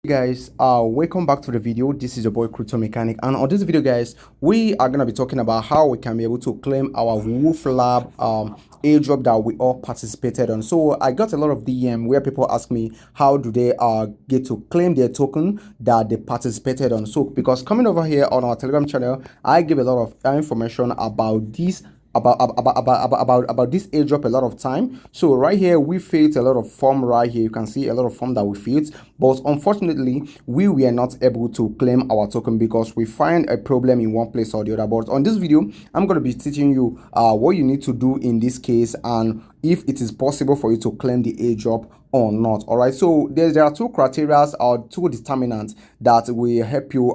Guys, welcome back to the video. This is your boy Crypto Mechanic, and on this video guys, we are gonna be talking about how we can be able to claim our WOOF lab airdrop that we all participated on. So I got a lot of DM where people ask me how do they get to claim their token that they participated on. So because coming over here on our Telegram channel, I give a lot of information about this about this airdrop a lot of time. So right here we filled a lot of form. Right here you can see a lot of form that we filled, but unfortunately we were not able to claim our token because we find a problem in one place or the other. But on this video I'm going to be teaching you what you need to do in this case and if it is possible for you to claim the airdrop or not. All right, so there are two criteria or two determinants that will help you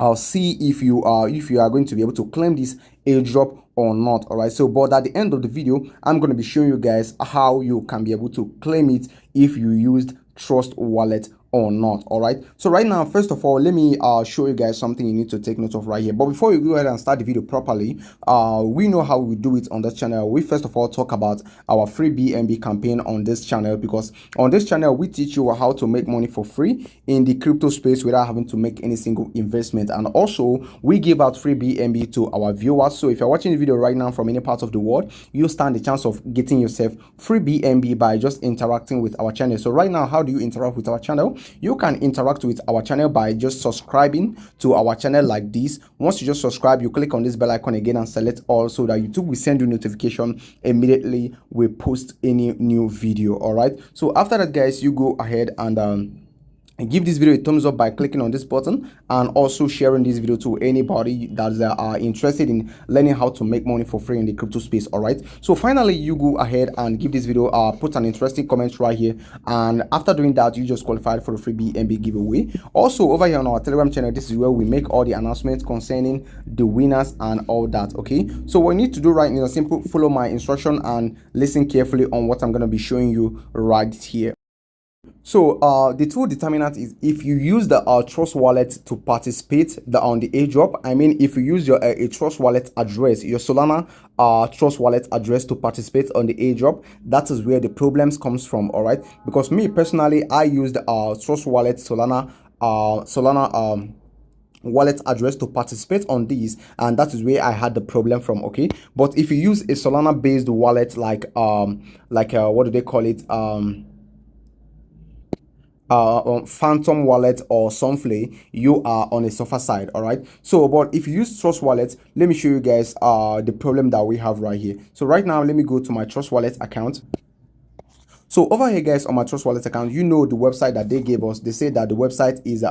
I'll see if you are going to be able to claim this airdrop or not. All right, so but at the end of the video I'm going to be showing you guys how you can be able to claim it if you used Trust Wallet or not. All right, so right now first of all let me show you guys something you need to take note of right here. But before you go ahead and start the video properly, we know how we do it on this channel. We first of all talk about our free BNB campaign on this channel, because on this channel we teach you how to make money for free in the crypto space without having to make any single investment, and also we give out free BNB to our viewers. So if you're watching the video right now from any part of the world, you stand the chance of getting yourself free BNB by just interacting with our channel. So right now, how do you interact with our channel? You can interact with our channel by just subscribing to our channel like this. Once you just subscribe, you click on this bell icon again and select all, so that YouTube will send you notification immediately we post any new video. All right, so after that guys, you go ahead and give this video a thumbs up by clicking on this button, and also sharing this video to anybody that are interested in learning how to make money for free in the crypto space. All right, so finally you go ahead and give this video put an interesting comment right here, and after doing that you just qualified for the free BNB giveaway. Also over here on our Telegram channel, this is where we make all the announcements concerning the winners and all that. Okay, so what you need to do right now is simple: follow my instruction and listen carefully on what I'm going to be showing you right here. So the two determinant is if you use the Trust Wallet to participate on the airdrop. I mean, if you use your a Trust Wallet address, your Solana Trust Wallet address to participate on the airdrop, that is where the problems comes from. All right, because me personally, I used Trust Wallet Solana wallet address to participate on these, and that is where I had the problem from. Okay, but if you use a Solana based wallet like what do they call it, Phantom Wallet or Sunflare, you are on a suffer side. All right, so but if you use Trust Wallet, let me show you guys the problem that we have right here. So right now let me go to my Trust Wallet account. So over here guys, on my Trust Wallet account, you know the website that they gave us. They say that the website is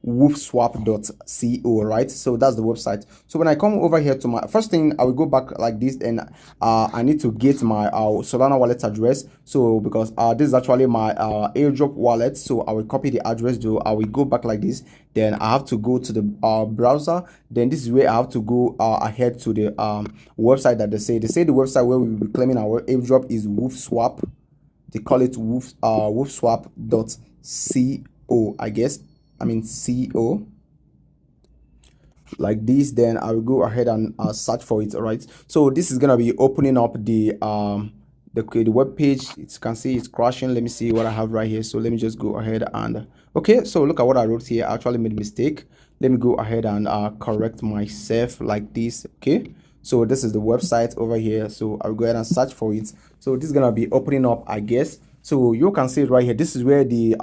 woofswap.co, right? So that's the website. So when I come over here to my first thing, I will go back like this, and I need to get my Solana wallet address. So because this is actually my airdrop wallet, so I will copy the address. Do I will go back like this, then I have to go to the browser. Then this is where I have to go ahead to the website that they say the website where we will be claiming our airdrop is woofswap. They call it woofswap.co, I guess. I mean CO, like this. Then I will go ahead and search for it. All right, so this is gonna be opening up the web page. You can see it's crashing. Let me see what I have right here. So let me just go ahead and okay, so look at what I wrote here. I actually made a mistake. Let me go ahead and correct myself like this. Okay, so this is the website over here. So I'll go ahead and search for it. So this is gonna be opening up, I guess. So you can see it right here. This is where the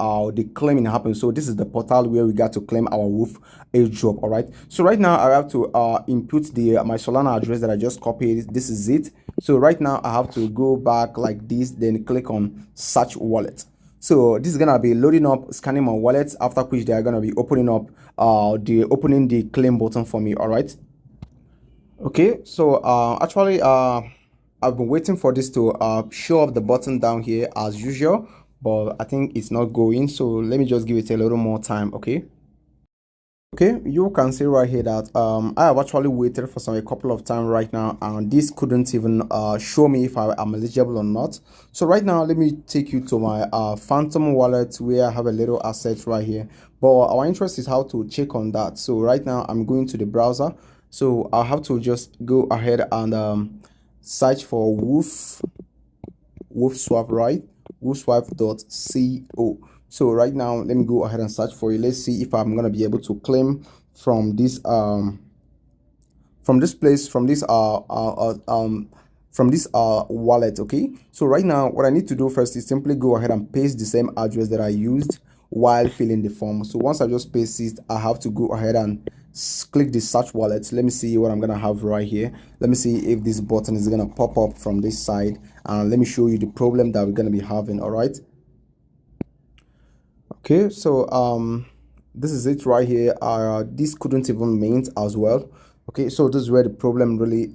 claiming happens. So this is the portal where we got to claim our WOOF airdrop. All right, so right now I have to input my Solana address that I just copied. This is it. So right now I have to go back like this, then click on search wallet. So this is gonna be loading up, scanning my wallet, after which they are gonna be opening up opening the claim button for me. All right, okay, so actually I've been waiting for this to show up the button down here as usual, but I think it's not going. So let me just give it a little more time. Okay, you can see right here that I have actually waited for a couple of times right now, and this couldn't even show me if I am eligible or not. So right now let me take you to my Phantom wallet, where I have a little asset right here, but our interest is how to check on that. So right now I'm going to the browser, so I'll have to just go ahead and search for woofswap, right? woofswap.co. So right now, let me go ahead and search for it. Let's see if I'm gonna be able to claim from this place, from this wallet. Okay, so right now what I need to do first is simply go ahead and paste the same address that I used while filling the form. So once I just paste it, I have to go ahead and click the search wallet. Let me see what I'm gonna have right here. Let me see if this button is gonna pop up from this side, and let me show you the problem that we're gonna be having. All right, okay, so this is it right here. This couldn't even mint as well. Okay, so this is where the problem really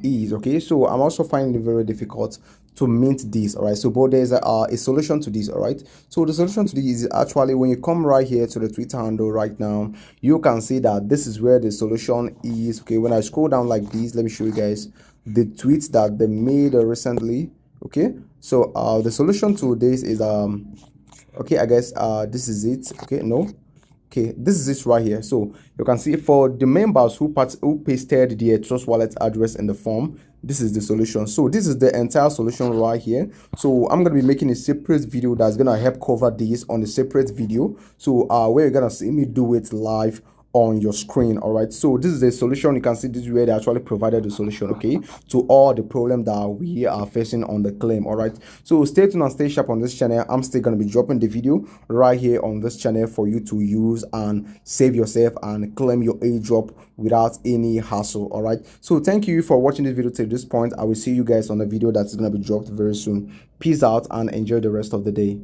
is. Okay, so I'm also finding it very difficult to mint this. All right, so but there's a solution to this. All right, so the solution to this is actually when you come right here to the Twitter handle right now, you can see that this is where the solution is. Okay, when I scroll down like this, let me show you guys the tweets that they made recently. Okay, so the solution to this is okay, I guess this is it. Okay, no, okay, this is it right here. So you can see for the members who pasted their Trust Wallet address in the form, this is the solution. So this is the entire solution right here. So I'm gonna be making a separate video that's gonna help cover this on a separate video, so where you're gonna see me do it live on your screen. All right, so this is the solution. You can see this is where they actually provided the solution, okay, to all the problem that we are facing on the claim. All right, so stay tuned and stay sharp on this channel. I'm still going to be dropping the video right here on this channel for you to use and save yourself and claim your airdrop without any hassle. All right, so thank you for watching this video to this point. I will see you guys on the video that's going to be dropped very soon. Peace out and enjoy the rest of the day.